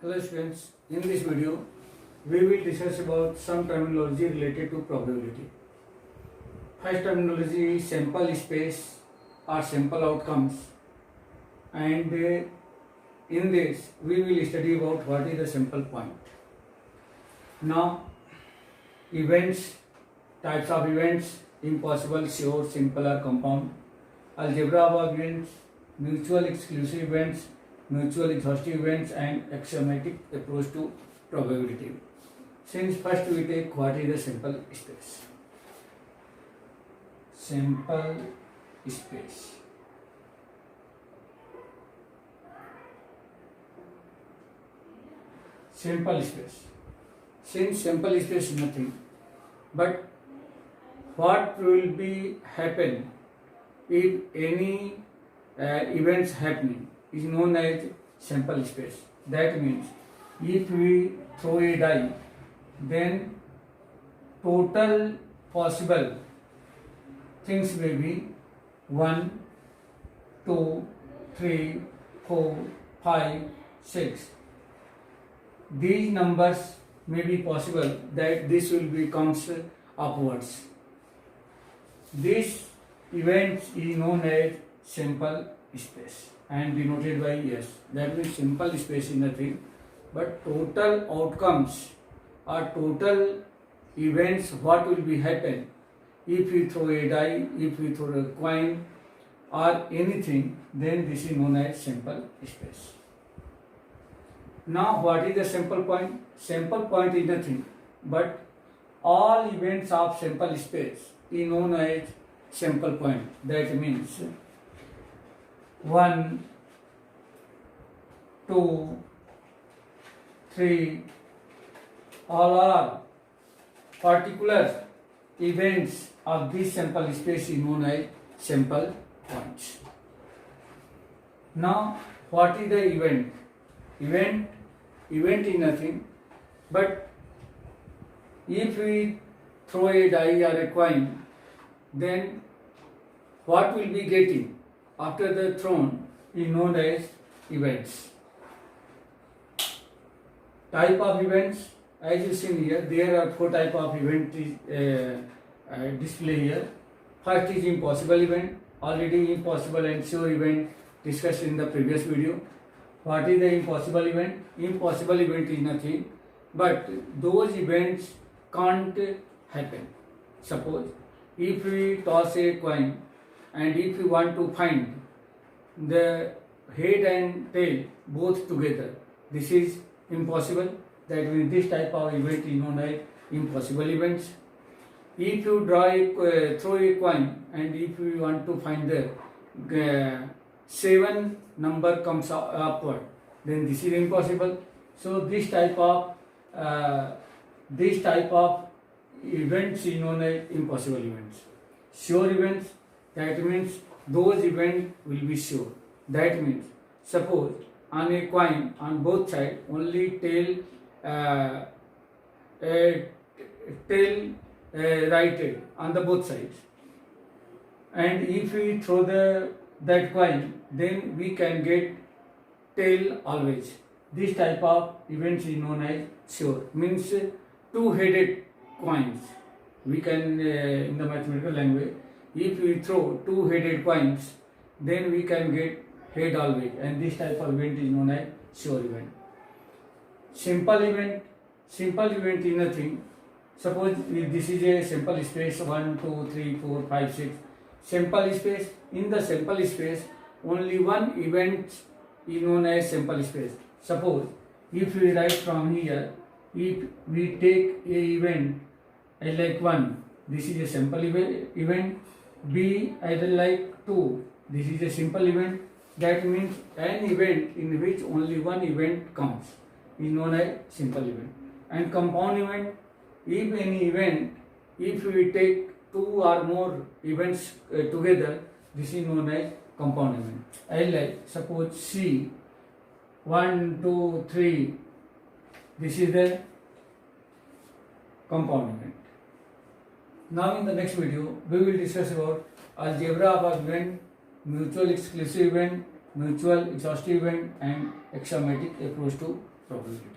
Hello students, in this video we will discuss about some terminology related to probability. First terminology is sample space or sample outcomes, and in this we will study about what is the sample point. Now events, types of events: impossible, sure, simple or compound, algebra of events, mutual exclusive events, mutual exhaustive events, and axiomatic approach to probability. Since first we take what is the sample space. Sample space. Sample space. Since sample space is nothing, but what will be happen if any events happening is known as sample space. That means if we throw a die, then total possible things may be 1, 2, 3, 4, 5, 6. These numbers may be possible that this will be comes upwards. This event is known as sample space and denoted by S. That means sample space is nothing but total outcomes or total events what will be happen if we throw a die, if we throw a coin or anything, then this is known as sample space. Now what is the sample point? Sample point is nothing but all events of sample space is known as sample point. That means 1, 2, 3, all are particular events of this sample space is known as sample points. Now, what is the event? Event is nothing but if we throw a die or a coin, then what will be getting after the thrown is known as events. Type of events, as you see here, there are 4 type of event display here. First is impossible event. Already impossible and sure event discussed in the previous video. What is the impossible event? Impossible event is nothing but those events can't happen. Suppose if we toss a coin and if we want to find the head and tail both together, this is impossible. That means this type of event is known as impossible events. If you throw a coin and if you want to find the 7 number comes upward, then this is impossible. So this type of events is known as impossible events. Sure events, that means those events will be sure. That means suppose on a coin on both sides only tail righted on the both sides, and if we throw that coin, then we can get tail always. This type of events is known as sure, means 2-headed coins. We can in the mathematical language, if we throw 2-headed coins, then we can get head always, and this type of event is known as sure event. Simple event is nothing. Suppose this is a sample space 1, 2, 3, 4, 5, 6. Sample space. In the sample space, only one event is known as sample space. Suppose if we write from here, if we take a event as like 1, this is a sample event. B as like 2, this is a simple event. That means an event in which only one event comes is known as simple event. And compound event, if any event, if we take 2 or more events together, this is known as compound event. As like suppose C, 1, 2, 3, this is the compound event. Now in the next video, we will discuss about algebra of event, mutual exclusive event, mutual exhaustive event, and axiomatic approach to probability.